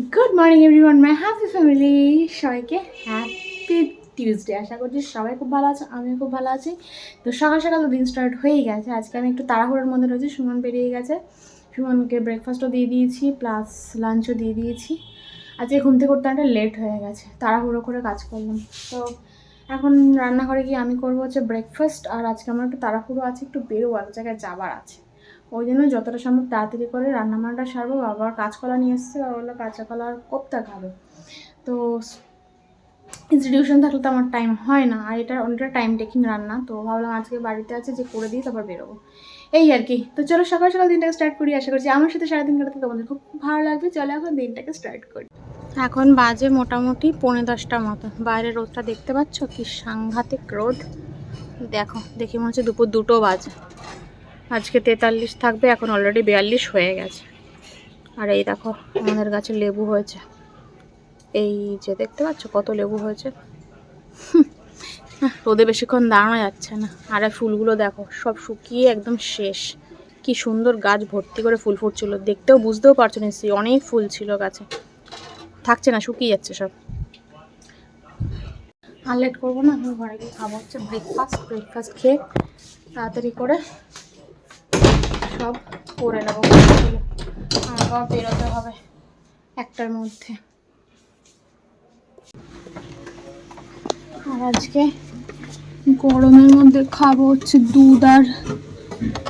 Good morning everyone, মাই happy family. সবাইকে happy Tuesday. আশা করছি সবাই খুব ভালো আছে, আমিও খুব ভালো আছি। তো সকাল সকাল তো দিন স্টার্ট হয়েই গেছে। আজকে আমি একটু তাড়াহুড়োর মধ্যে রয়েছি, সুমন বেরিয়ে গেছে। সুমনকে ব্রেকফাস্টও দিয়ে দিয়েছি, প্লাস লাঞ্চও দিয়ে দিয়েছি। আজকে ঘুম থেকে উঠতে একটা লেট হয়ে গেছে, তাড়াহুড়ো করে কাজ করলাম। তো এখন রান্নাঘরে গিয়ে আমি করবো হচ্ছে ব্রেকফাস্ট। আর আজকে আমার একটু তাড়াহুড়ো আছে, একটু বেরোবো, এক জায়গায় যাবার আছে। ওই জন্য যতটা সম্ভব তাড়াতাড়ি করে রান্নাবান্নাটা সারবো। বাবার কাঁচকলা নিয়ে এসছে, বাবা বললো কাঁচা কলার কোপ্তা খাবে। তো ইনস্টিটিউশন থাকলে তো আমার টাইম হয় না, আর এটা অনেকটা টাইম টেকিং রান্না। তো ভাবলাম আজকে বাড়িতে আছে যে করে দিই, তারপর বেরোবো, এই আর কি। তো চলো সকাল সকাল দিনটাকে স্টার্ট করি। আশা করছি আমার সাথে সারাদিন কাটাতে তোমাদের খুব ভালো লাগবে। চলো এখন দিনটাকে স্টার্ট করি। এখন বাজে মোটামুটি 10:45 মতো। বাইরে রোদটা দেখতে পাচ্ছ, কি সাংঘাতিক রোদ। দেখো, দেখে মনে হচ্ছে দুপুর 2টো বাজে। আজকে 43 থাকবে, এখন অলরেডি 42 হয়ে গেছে। আর এই দেখো আমাদের গাছে লেবু হয়েছে, এই যে দেখতে পাচ্ছ কত লেবু হয়েছে। রোদে বেশিক্ষণ দাঁড়ানো যাচ্ছে না। আর ফুলগুলো দেখো সব শুকিয়ে একদম শেষ। কি সুন্দর গাছ ভর্তি করে ফুল ফুটছিল, দেখতেও বুঝতেও পারছো নিশ্চয়ই অনেক ফুল ছিল গাছে। থাকছে না, শুকিয়ে যাচ্ছে সব। আর লেট করবো না, আমি ঘরে গিয়ে খাবো হচ্ছে ব্রেকফাস্ট খেয়ে তাড়াতাড়ি করে সব করে নেবো। আবার বেরোতে হবে 1টার মধ্যে। আর আজকে গরমের মধ্যে খাবো হচ্ছে দুধ আর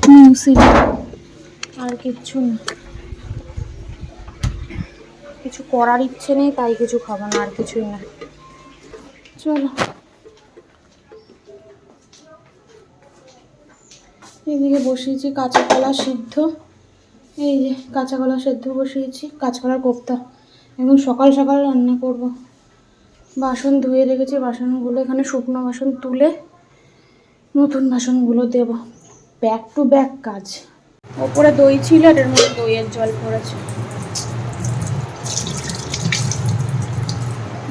মিউসলি, আর কিচ্ছু না। কিছু করার ইচ্ছে নেই, তাই কিছু খাবো না, আর কিছুই না। চলো, এইদিকে বসিয়েছি কাঁচা কলা সিদ্ধ। এই যে কাঁচা কলা সেদ্ধ বসিয়েছি, কাঁচা কলার কোপ্তা। এখন সকাল সকাল রান্না করব। বাসন ধুয়ে রেখেছি, বাসনগুলো এখানে শুকনো বাসন তুলে নতুন বাসনগুলো দেব। ব্যাক টু ব্যাক কাজ। ওপরে দই ছিল, এটার মধ্যে দইয়ের জল পড়েছে।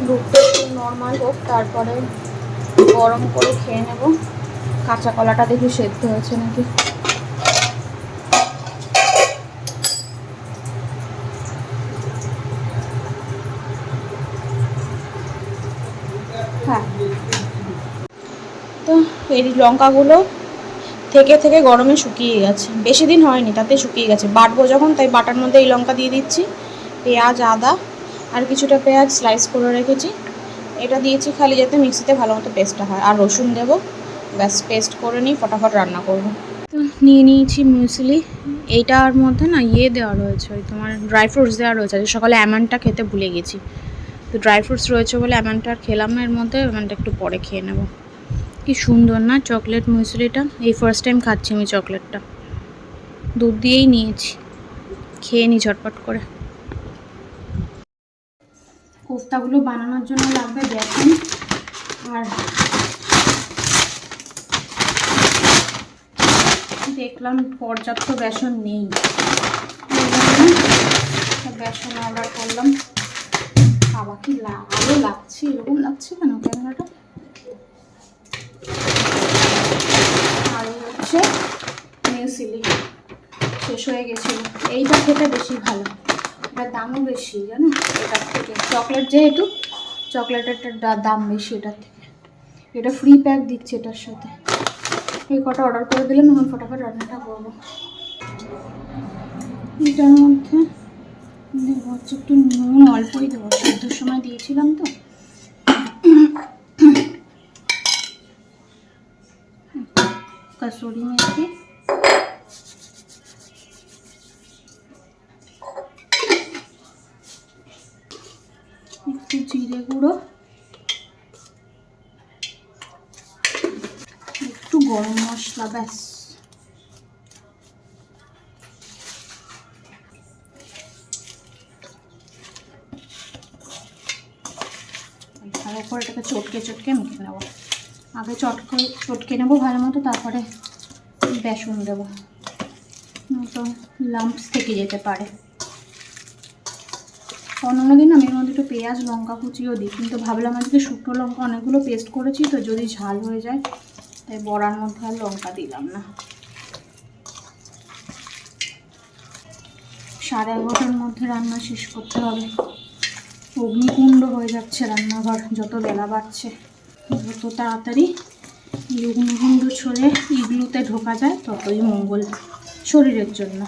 দুধটা একটু নর্মাল হোক, তারপরে গরম করে খেয়ে নেব। কাঁচা কলাটা দেখি সেদ্ধ হয়েছে নাকি। হ্যাঁ, তো এই লঙ্কাগুলো থেকে থেকে গরমে শুকিয়ে গেছে, বেশি দিন হয়নি তাতে শুকিয়ে গেছে। বাটবো যখন, তাই বাটার মধ্যে এই লঙ্কা দিয়ে দিচ্ছি। পেঁয়াজ, আদা আর কিছুটা পেঁয়াজ স্লাইস করে রেখেছি, এটা দিয়েছি খালি যাতে মিক্সিতে ভালো মতো পেস্টটা হয়। আর রসুন দেবো, ব্যাস পেস্ট করে নিই, ফটাফট রান্না করব। তো নিয়ে নিয়েছি মিউসলি। এইটার মধ্যে না দেওয়া রয়েছে, ওই তোমার ড্রাই ফ্রুটস দেওয়া রয়েছে। আজ সকালে অ্যামান্ডটা খেতে ভুলে গেছি, তো ড্রাই ফ্রুটস রয়েছে বলে অ্যামান্ডটা আর খেলাম না। এর মধ্যে অ্যামান্ডটা একটু পরে খেয়ে নেব। কি সুন্দর না চকলেট মিউসলিটা, এই ফার্স্ট টাইম খাচ্ছি আমি চকলেটটা। দুধ দিয়েই নিয়েছি, খেয়ে নিই ঝটপট করে। কোফতাগুলো বানানোর জন্য লাগবে বেসন, আর দেখলাম পর্যাপ্ত বেসন নেই, বেসন অর্ডার করলাম। বাবা কি আলো লাগছে, এরকম লাগছে কেন ক্যামেরাটা। আর হচ্ছে মিউসলি শেষ হয়ে গেছিলো। এইটা খেতে বেশি ভালো, এটার দামও বেশি জানো এটার থেকে। চকলেট যেহেতু, চকলেটের দাম বেশি এটার থেকে। এটা ফ্রি প্যাক দিচ্ছে এটার সাথে। এই কটা অর্ডার করে দিলাম, এখন ফটাফট রান্নাটা করবো। এটার মধ্যে দেবো হচ্ছে একটু নুন, অল্পই দেবো, সেদ্ধর সময় দিয়েছিলাম তো। কসুরি মেথি, একটু জিরে গুঁড়ো, একটু গরম মশলা, ব্যাস। ভালো করে এটাকে চটকে মেখে নেবো। আগে চটকে নেবো ভালো মতো, তারপরে বেসন দেবো, তো লাম্পস থেকে যেতে পারে। অন্য দিন আমি এর মধ্যে একটু পেঁয়াজ লঙ্কা কুচিও দিই, কিন্তু ভাবলাম আজকে শুকনো লঙ্কা অনেকগুলো পেস্ট করেছি, তো যদি ঝাল হয়ে যায়, তাই বড়ার মধ্যে আর লঙ্কা দিলাম না। 11:30টার মধ্যে রান্না শেষ করতে হবে। অগ্নিকুণ্ড হয়ে যাচ্ছে রান্নাঘর, যত বেলা বাড়ছে যত তাড়াতাড়ি এই অগ্নিকুণ্ড ছড়ে ইগলুতে ঢোকা যায় ততই মঙ্গল শরীরের জন্য।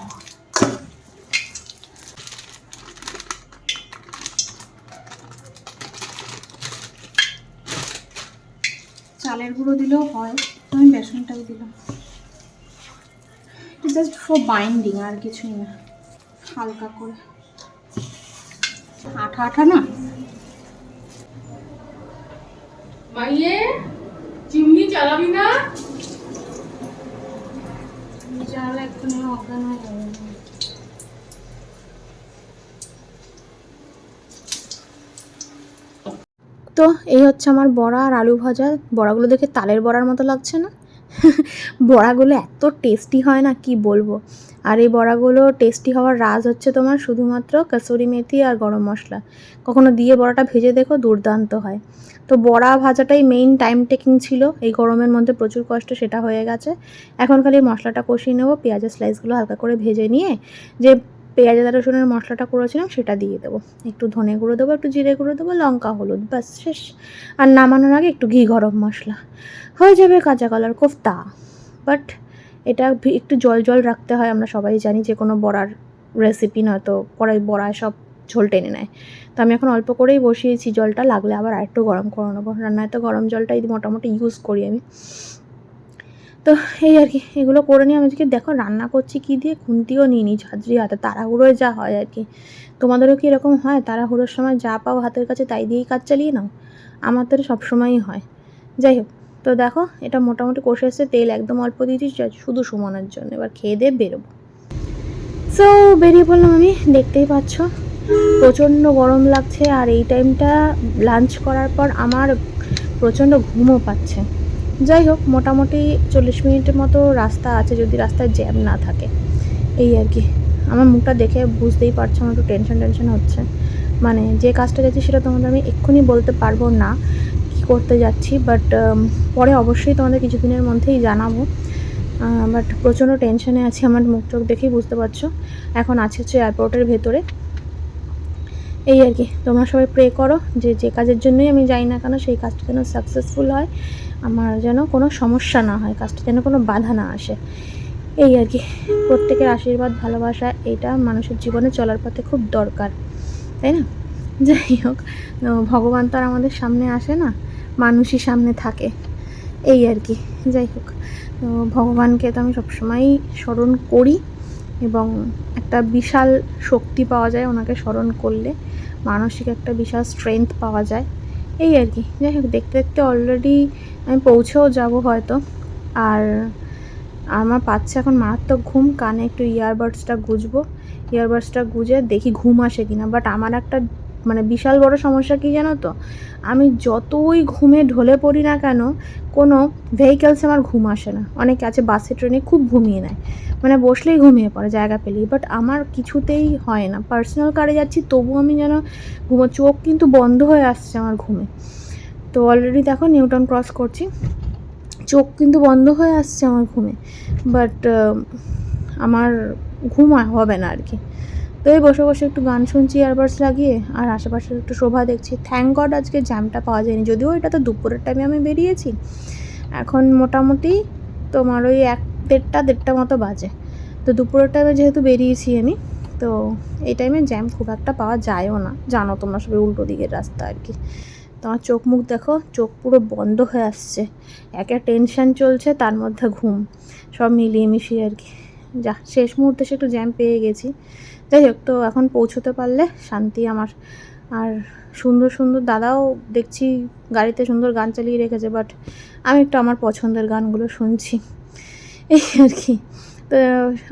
চালের গুঁড়ো দিলেও হয়, আমি বেসনটাই দিলাম, জাস্ট ফর বাইন্ডিং, আর কিছুই না, হালকা করে আঠা আঠা না। মাইয়ে চিমনি চালাবি না? চালা একটু অজ্ঞান হয়ে যাবে। তো এই হচ্ছে আমার বড়া আর আলু ভাজা। বড়াগুলো দেখে তালের বড়ার মতো লাগছে না? বড়াগুলো এত টেস্টি হয় না কি বলবো। আর এই বড়াগুলো টেস্টি হওয়ার রাজ হচ্ছে তোমার শুধুমাত্র কসুরি মেথি আর গরম মশলা। কখনো দিয়ে বড়াটা ভেজে দেখো, দুর্দান্ত হয়। তো বড়া ভাজাটাই মেইন টাইম টেকিং ছিল, এই গরমের মধ্যে প্রচুর কষ্ট, সেটা হয়ে গেছে। এখন খালি মশলাটা কষিয়ে নেবো, পেঁয়াজের স্লাইসগুলো হালকা করে ভেজে নিয়ে যে পেঁয়াজ আদা রসুনের মশলাটা করেছিলাম সেটা দিয়ে দেবো, একটু ধনে গুঁড়ো দেবো, একটু জিরে গুঁড়ো দেবো, লঙ্কা হলুদ, ব্যাস শেষ। আর নামানোর আগে একটু ঘি গরম মশলা, হয়ে যাবে কাঁচা কলার কোফতা। বাট এটা একটু জল জল রাখতে হয়, আমরা সবাই জানি যে কোনো বড়ার রেসিপি নয়তো পরে বড়ায় সব ঝোল টেনে নেয়। তো আমি এখন অল্প করেই বসিয়েছি জলটা, লাগলে আবার আরেকটু গরম করে নেবো। রান্নায় তো গরম জলটাই মোটামুটি ইউজ করি আমি। তো এই আর কি, এগুলো করে নিয়ে আমি আজকে দেখো রান্না করছি কী দিয়ে, খুন্তিও নিয়ে নিই ঝাঁঝরি হাতে, তাড়াহুড়োয় যা হয় আর কি। তোমাদেরও কি এরকম হয় তাড়াহুড়োর সময় যা পাও হাতের কাছে তাই দিয়েই কাজ চালিয়ে নাও? আমার তো সবসময়ই হয়। যাই হোক, তো দেখো এটা মোটামুটি কষে এসছে, তেল একদম অল্প দিয়েছি শুধু সুমনের জন্য। এবার খেয়ে দিয়ে বেরোবো। সো বেরিয়ে পড়লাম আমি, দেখতেই পাচ্ছ প্রচণ্ড গরম লাগছে। আর এই টাইমটা লাঞ্চ করার পর আমার প্রচণ্ড ঘুমও পাচ্ছে। যাই হোক, মোটামুটি 40 মিনিটের মতো রাস্তা আছে, যদি রাস্তায় জ্যাম না থাকে। এই আর কি, আমার মুখটা দেখে বুঝতেই পারছো আমার একটু টেনশন হচ্ছে। মানে যে কাজটা যাচ্ছি সেটা তোমাদের আমি এক্ষুনি বলতে পারবো না কী করতে যাচ্ছি, বাট পরে অবশ্যই তোমাদের কিছুদিনের মধ্যেই জানাবো। বাট প্রচণ্ড টেনশনে আছি, আমার মুখ চোখ দেখেই বুঝতে পারছো। এখন আছে হচ্ছে এয়ারপোর্টের ভেতরে। এই আর কি, তোমরা সবাই প্রে করো যে যে কাজের জন্যই আমি যাই না কেন সেই কাজটা যেন সাকসেসফুল হয়, আমার যেন কোনো সমস্যা না হয়, কাজটা যেন কোনো বাধা না আসে। এই আর কি, প্রত্যেকের আশীর্বাদ ভালোবাসা এটা মানুষের জীবনে চলার পথে খুব দরকার, তাই না? যাই হোক, ভগবান তো আর আমাদের সামনে আসে না, মানুষই সামনে থাকে। এই আর কি, যাই হোক, তো ভগবানকে তো আমি সবসময়ই স্মরণ করি এবং একটা বিশাল শক্তি পাওয়া যায় ওনাকে স্মরণ করলে, মানসিক একটা বিশাল স্ট্রেংথ পাওয়া যায়। এই আর কি, যাই হোক, দেখতে দেখতে অলরেডি আমি পৌঁছেও যাব হয়তো। আর আমার পাচ্ছে এখন মারাত্মক ঘুম, কানে একটু ইয়ারবাডসটা গুঁজে দেখি ঘুম আসে কিনা। বাট আমার একটা মানে বিশাল বড় সমস্যা কী জানো তো, আমি যতই ঘুমে ঢলে পড়ি না কেন, কোনো ভেহিকেলসে আমার ঘুম আসে না। অনেকে আছে বাসে ট্রেনে খুব ঘুমিয়ে নেয়, মানে বসলেই ঘুমিয়ে পড়ে জায়গা পেলেই, বাট আমার কিছুতেই হয় না। পার্সোনাল কারে যাচ্ছি তবু আমি যেন চোখ কিন্তু বন্ধ হয়ে আসছে আমার ঘুমে। তো অলরেডি দেখো নিউটন ক্রস করছি, চোখ কিন্তু বন্ধ হয়ে আসছে আমার ঘুমে, বাট আমার ঘুম হবে না আর কি। তো এই বসে বসে একটু গান শুনছি ইয়ারবাডস লাগিয়ে, আর আশেপাশে একটু শোভা দেখছি। থ্যাঙ্ক গড আজকে জ্যামটা পাওয়া যায়নি, যদিও এটা তো দুপুরের টাইমে আমি বেরিয়েছি। এখন মোটামুটি তোমার ওই 1-1:30 মতো বাজে। তো দুপুরের টাইমে যেহেতু বেরিয়েছি আমি, তো এই টাইমে জ্যাম খুব একটা পাওয়া যায়ও না, জানো তোমরা সবাই, উল্টো দিকের রাস্তা আর কি। তোমার চোখ মুখ দেখো, চোখ পুরো বন্ধ হয়ে আসছে, একে টেনশন চলছে তার মধ্যে ঘুম, সব মিলিয়ে মিশিয়ে আর কি। যা শেষ মুহূর্তে সে একটু জ্যাম পেয়ে গেছি। যাই হোক, তো এখন পৌঁছতে পারলে শান্তি আমার। আর সুন্দর সুন্দর দাদাও দেখছি গাড়িতে সুন্দর গান চালিয়ে রেখেছে, বাট আমি একটু আমার পছন্দের গানগুলো শুনছি, এই আর কি। তো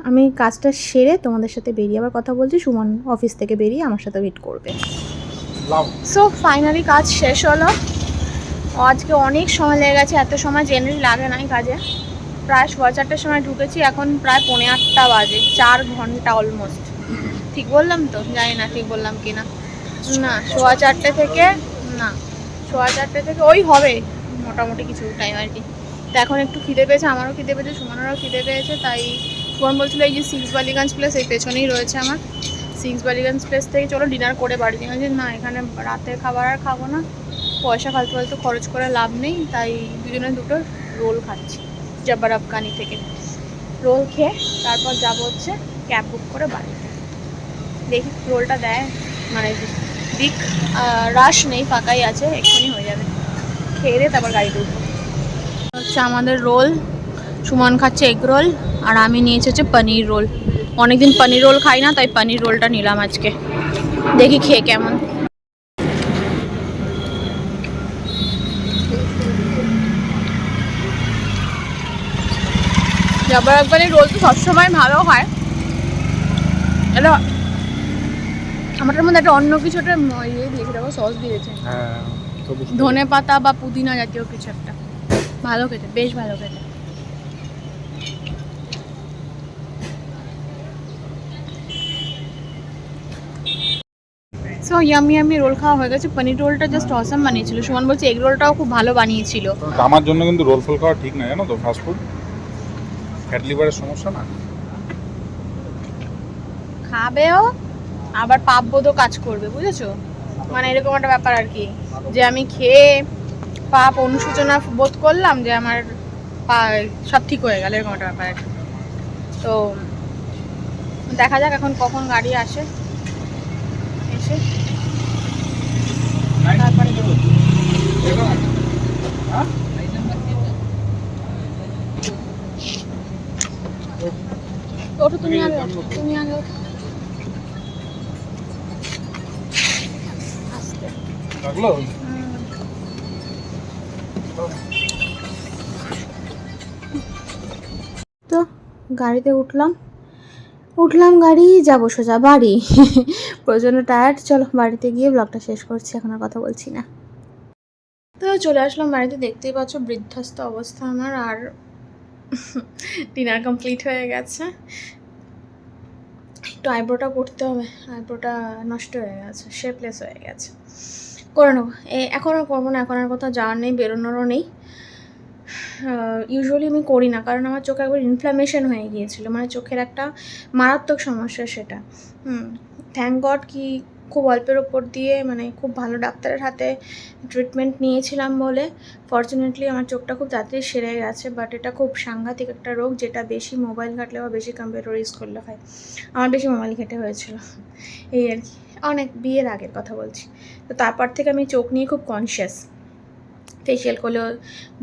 আমি কাজটা সেরে তোমাদের সাথে বেরিয়ে আবার কথা বলছি। সুমন অফিস থেকে বেরিয়ে আমার সাথে মিট করবে। সো ফাইনালি কাজ শেষ হলো। আজকে অনেক সময় লেগে গেছে, এত সময় জেনারেলি লাগে নাই কাজে। প্রায় 4:15টার সময় ঢুকেছি, এখন প্রায় 8:45 বাজে, 4 ঘন্টা অলমোস্ট। ঠিক বললাম তো? জানি না ঠিক বললাম কি না। না, 4:15 থেকে, না 4:15 থেকে ওই হবে মোটামুটি কিছু টাইম আর কি। তো এখন একটু খিদে পেয়েছে, আমারও খিদে পেয়েছে, সুমনেরও খিদে পেয়েছে। তাই সুমন বলছিল এই যে 6 বালিগঞ্জ প্লেস এই পেছনেই রয়েছে আমার, সিক্স বালিগঞ্জ প্লেস থেকে চলো ডিনার করে বাড়ি দিয়ে যে না এখানে রাতের খাবার আর খাবো না, পয়সা ফালতু ফালতু খরচ করে লাভ নেই, তাই দুজনে দুটো রোল খাচ্ছি জব্বার আফগানি থেকে। রোল খেয়ে তারপর যাবো হচ্ছে ক্যাব বুক করে বাড়িতে। দেখি রোলটা দেয় মানে দিক, রাশ নেই, ফাঁকাই আছে, এক্ষুনি হয়ে যাবে। খেয়ে দিয়ে তারপর গাড়িতে উঠবো। হচ্ছে আমাদের রোল, সুমন খাচ্ছে এগ রোল আর আমি নিয়েছি হচ্ছে পনির রোল। অনেকদিন পনির রোল খাই না, তাই পনির রোলটা নিলাম আজকে, দেখি খেয়ে কেমন। জব্বার আফগানির রোল তো সবসময় ভালো হয়, এটা আমারটার মধ্যে একটা অন্য কিছু একটা ইয়ে দিয়েছে, দেখো সস দিয়েছে, ধনে পাতা বা পুদিনা জাতীয় কিছু একটা। ভালো খেতে, বেশ ভালো খেতে। সো ইয়ামি ইয়ামি রোল খাওয়া হয়ে গেছে। পনির রোলটা জাস্ট অসাম বানিয়েছিল। সুমন বলছে এগ রোলটাও খুব ভালো বানিয়েছিল। আমার জন্য কিন্তু রোল ফোল খাওয়া ঠিক না, জানো তো, ফাস্ট ফুড ফ্যাট লিভারের সমস্যা না। খাবেও আবার পাপবোধও কাজ করবে, বুঝেছো? মানে এরকম একটা ব্যাপার আর কি, যে আমি খেয়ে পাপ অনুশোচনা বোধ করলাম যে আমার সব ঠিক হয়ে গেল, এরকম একটা ব্যাপার আর কি। তো দেখা যাক এখন কখন গাড়ি আসে, এসে তারপরে ওঠো, তুমি আগে ওঠো, তুমি আগে ওঠো। আস্তে। লাগলো? তো গাড়িতে উঠলাম গাড়ি, যাবো সোজা বাড়ি। প্রচণ্ড টায়ার্ড। চলো বাড়িতে গিয়ে ব্লগটা শেষ করছি, এখন আর কথা বলছি না। তো চলে আসলাম বাড়িতে, দেখতেই পাচ্ছ বৃদ্ধাস্ত অবস্থা আমার, আর ডিনার কমপ্লিট হয়ে গেছে। একটু আইব্রোটা করতে হবে, আইব্রোটা নষ্ট হয়ে গেছে, শেপলেস হয়ে গেছে, করে নেবো। এখন আর করবো না, এখন আর কোথাও যাওয়ার নেই, বেরোনোরও নেই। ইউজুয়ালি আমি করি না, কারণ আমার চোখে একবার ইনফ্ল্যামেশন হয়ে গিয়েছিলো, মানে চোখের একটা মারাত্মক সমস্যা সেটা। থ্যাংক গড কি খুব অল্পের ওপর দিয়ে, মানে খুব ভালো ডাক্তারের হাতে ট্রিটমেন্ট নিয়েছিলাম বলে ফর্চুনেটলি আমার চোখটা খুব তাড়াতাড়ি সেরে গেছে। বাট এটা খুব সাংঘাতিক একটা রোগ, যেটা বেশি মোবাইল ঘাটলে বা বেশি কম্পিউটার ইউজ করলে হয়। আমার বেশি মোবাইল ঘেটে হয়েছিল, এই আর কি। অনেক বিয়ের আগের কথা বলছি। তো তারপর থেকে আমি চোখ নিয়ে খুব কনসিয়াস। ফেশিয়াল করলেও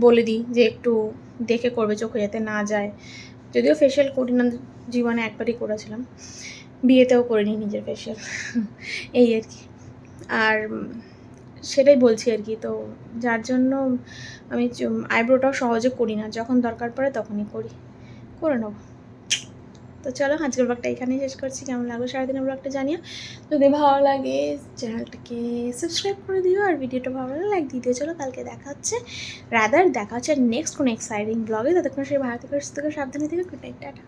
বলে দিই যে একটু দেখে করবে, চোখে যাতে না যায়। যদিও ফেশিয়াল করি না, জীবনে একবারই করেছিলাম, বিয়েতেও করিনি নিজের ফেশিয়াল, এই আর কি। আর সেটাই বলছি আর কি। তো যার জন্য আমি আইব্রোটাও সহজে করি না, যখন দরকার পড়ে তখনই করে নেবো। তো চলো আজকের ব্লগটা এখানেই শেষ করছি। কেমন লাগলো সারাদিনের ব্লগটা জানিও। যদি ভালো লাগে চ্যানেলটাকে সাবস্ক্রাইব করে দিও, আর ভিডিওটা ভালো লাগলে লাইক দিয়ে দিও। চলো কালকে দেখা হচ্ছে নেক্সট কোনো এক্সাইটিং ব্লগে। ততক্ষণ সেই ভালো থেকে সুস্থ থেকে সাবধানে থেকে গুড নাইট, টাটা।